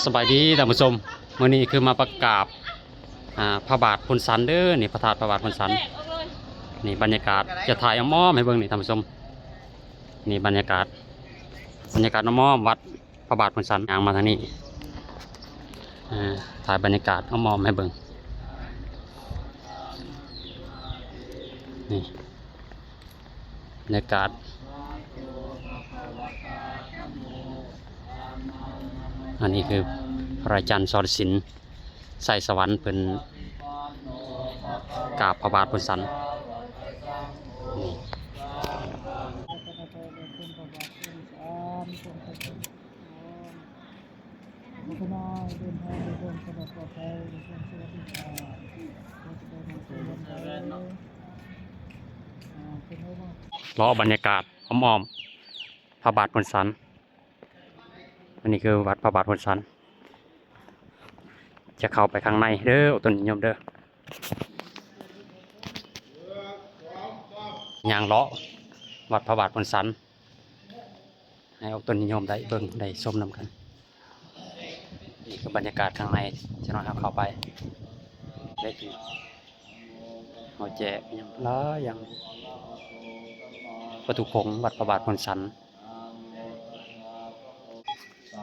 สบายดีท่านผู้ชมมื้อนี้คือมาประกาศพระบาทพนสันเด้อนี่พระธาตุพระบาทพนสันนี่บรรยากาศจะถ่ายอ้อมให้เบิ่งนี่ท่านผู้ชมนี่บรรยากาศอ้อมวัดพระบาทพนสันย่างมาทางนี้ถ่ายบรรยากาศอ้อมให้เบิ่งนี่บรรยากาศอันนี้คือพระอาจารย์สอนศิลป์ใส่สวรรค์เป็นกราบพระบาทพนสันนี่รอบรรยากาศอ้อมพระบาทพนสันอันนี้คือวัดพระบาทพนสันจะเข้าไปข้างในเด้อต้นนิยมเด้อย่างเลาะวัดพระบาทพนสันให้ออกต้นนิยมได้เบิ่งได้ชมนำกันนี่คือบรรยากาศข้างในจะน้อยครับเข้าไปได้กินหัวแจกยังล้อยังประตูโขงวัดพระบาทพนสัน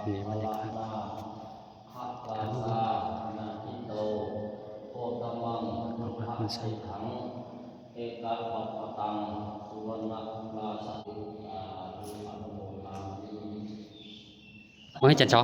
นี่บรรยากาศเฮ้ยจันชอ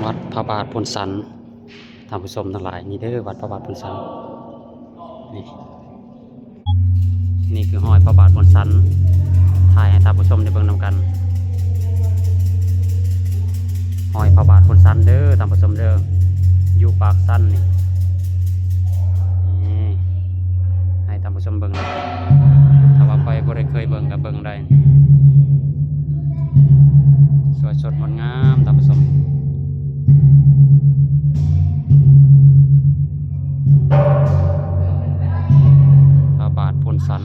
วัดพระบาทพนสันท่านผู้ชมทั้งหลายนี่เด้อวัดพระบาทพนสันนี่คือห้อยพระบาทพนสันถ่ายให้ท่านผู้ชมได้เบิ่งนำกันห้อยพระบาทพนสันเด้อท่านผู้ชมเด้ออยู่ปากสันนี่ให้ท่านผู้ชมเบิ่งนะถ้าว่าไปบ่ได้เคยเบิ่งก็เบิ่งได้สวยสดงดงามท่านผู้ชมพระบาทพนสัน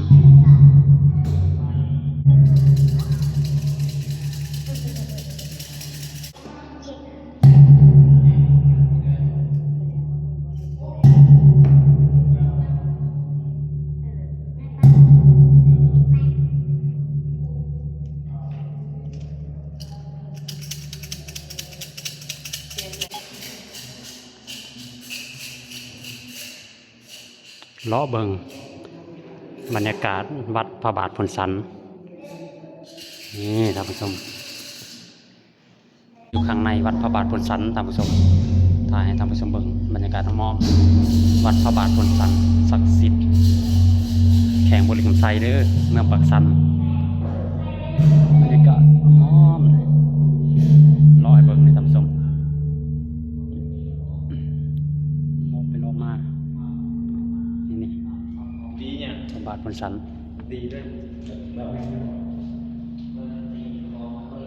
ล้อเบิงบรรยากาศวัดพระบาทพนสันนี่ท่านผู้ชมอยู่ข้างในวัดพระบาทพนสันท่านผู้ชมถ่ายให้ท่านผู้ชมเบิงบรรยากาศมอมวัดพระบาทพนสันศักดิ์สิทธิ์แข่งบริกรรมไซเด้อเมืองปากสันบรรยากาศมอมรอให้เบิงในท่านผู้ชมรอไปรอมานี่พระบาทพนสันดีด้วย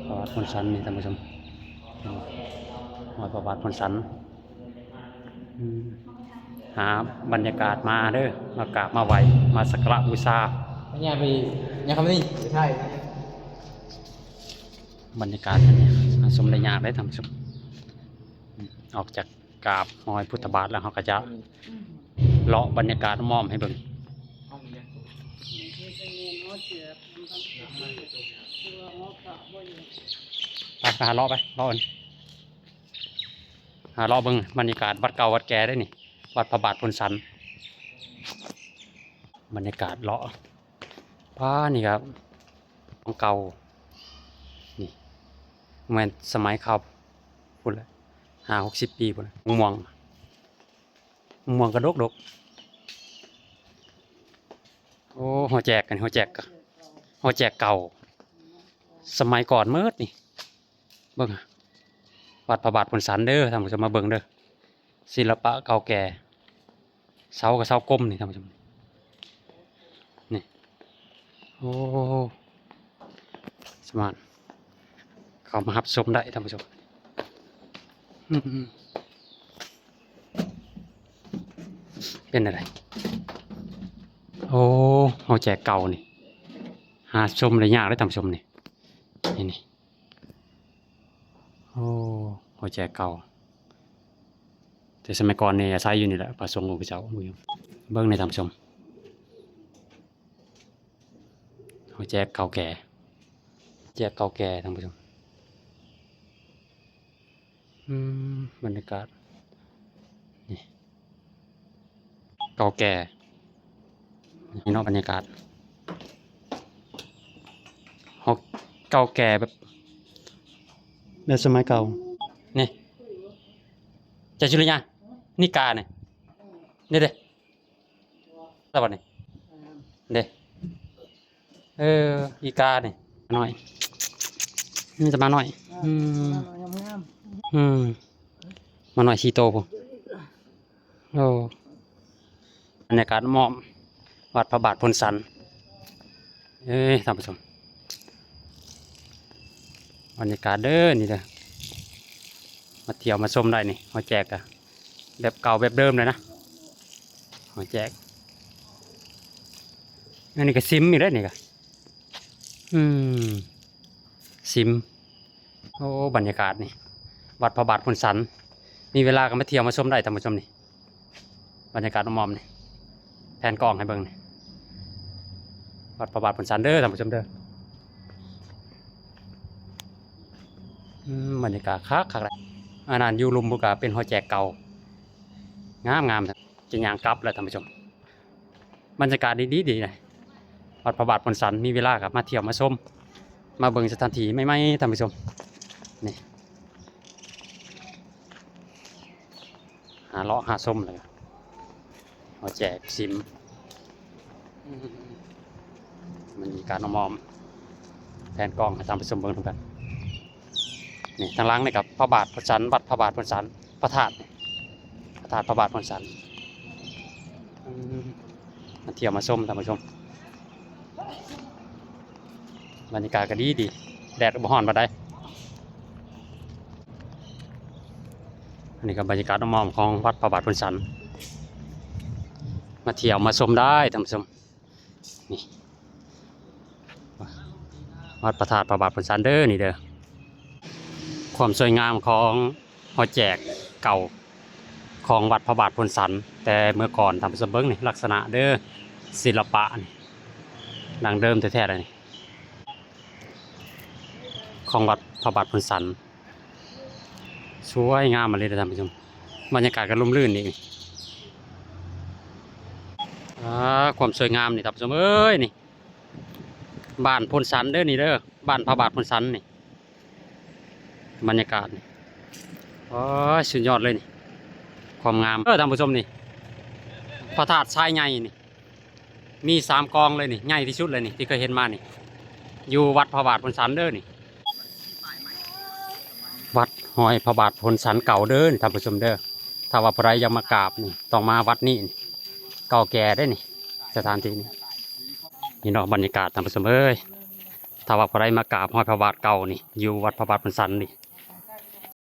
พระบาทพนสันนี่ท่านผู้ชมหอยพระบาทพนสันหาบรรยากาศมาเด้อมากราบมาไหวมาสักการะบูชาเนี่ยไปเนี่ยคำนี้ใช่บรรยากาศอันนี้สมได้ยากได้ท่านผู้ชมออกจากกราบหอยพุทธบาทแล้วเขาก็จะเลาะบรรยากาศมอมให้เบิ่งไปหาเลาะไปเลาะกันหาเลาะเบิ่งบรรยากาศวัดเก่าวัดแก่ได้นี่วัดพระบาทพนสันบรรยากาศเลาะป้านี่ครับ ของเก่านี่แม่นสมัยเขาพุ่นละ50-60 ปีพุ่นละม่วงกระดกโอ้หัวแจกกันหัวแจกเก่าสมัยก่อนเมิดนี่เบิ่งอะวัดพระบาทผลสันเด้อท่านผู้ชมมาเบิ่งเด้อศิลปะเก่าแก่เสากับเสากลมนี่ท่านผู้ชมนี่โอ้สมานเขามารับชมได้ท่านผู้ชมเป็นอะไรโอ้หัวแจกเก่านี่หาชมได้ยากเลยท่านผู้ชมนี่นี่โอ้หัวแจกเก่าแต่สมัยก่อนเนี่ยใช้อยู่นี่แหละประสงค์ของพระเจ้าเบิ้งในท่านผู้ชมหัวแจกเก่าแก่ท่านผู้ชมบรรยากาศนี่เก่าแก่นี่เนาะบรรยากาศเก่าแก่แบบในสมัยเก่านี่จะชื่ออะไรเนี่ยนี่กาเนี่ยนี่เด้สวัสดีเด้อีกาเนี่ยหน่อยนี่จะมาหน่อยมาหน่อยชีโตผมโอ้บรรยากาศหมอมวัดพระบาทพลสันท่านผู้ชมบรรยากาศเด้อนี่เด้อมาเที่ยวมาชมได้นี่มาแจกอะแบบเก่าแบบเดิมเลยนะมาแจกอันนี้ก็ซิมอีกแล้วนี่ก็ซิมโอ้บรรยากาศนี่วัดพระบาทพลสันมีเวลาก็มาเที่ยวมาชมได้ท่านผู้ชมนี่บรรยากาศมอมนี่แผนกล้องให้เบิ่งนี่วัดพระบาทพลสันเด้อท่านผู้ชมเด้อบรรยากาศคักเลยอันนั้นอยู่ลุมบุกาเป็นหอแจกเก่างามจะย่างกลับแล้วท่านผู้ชมบรรยากาศดีเลยวัดพระบาทพลสันมีเวลากับมาเที่ยวมาชมมาเบิ่งสถานที่ไม่ท่านผู้ชมนี่หาเลาะหาส้มเลยหอแจกซิมมันมีการมอมแผนกล้องให้ท่านผู้ชมเบิ่งทุกกันนี่ทางล่างนี่กับพระบาทพลสันวัดพระบาทพลสันพระธาตุพระบาทพลสันมาเที่ยวมาชมท่านผู้ชมบรรยากาศก็ดีแดดบ่ร้อนปานใดอันนี้ก็บรรยากาศมอมของวัดพระบาทพลสันมาเที่ยวมาชมได้ท่านผู้ชมนี่วัดพระธาตุพระบาทพลสันเด้อนี่เด้อความสวยงามของหอแจกเก่าของวัดพระบาทพลสันแต่เมื่อก่อนทำสมเบิ้งนี่ลักษณะเด้อศิลปะนี่ดังเดิมแท้ๆเลยนี่ของวัดพระบาทพลสันสวยงามมาเลยท่านผู้ชมบรรยากาศก็ร่มรื่นนี่ความสวยงามนี่ท่านผู้ชมเอ้ยนี่บ้านพลสันเด้อนี่เด้อบ้านพระบาทพลสันนี่บรรยากาศนี่โอ้ยสุดยอดเลยนี่ความงามท่านผู้ชมนี่พระธาตุทรายใหญ่นี่มี3 กองเลยนี่ใหญ่ที่สุดเลยนี่ที่เคยเห็นมานี่อยู่วัดพระบาทพลสันเด้อนี่วัดหอยพระบาทพลสันเก่าเด้อนี่ท่านผู้ชมเด้อถ้าว่าใครยังมากราบนี่ต้องมาวัดนี้เก่าแก่ได้นี่สถานที่นี้นี่เนาะบรรยากาศท่านผู้ชมเอ้ยถ้าว่าใครมากราบหอยพระบาทเก่านี่อยู่วัดพระบาทพลสันนี่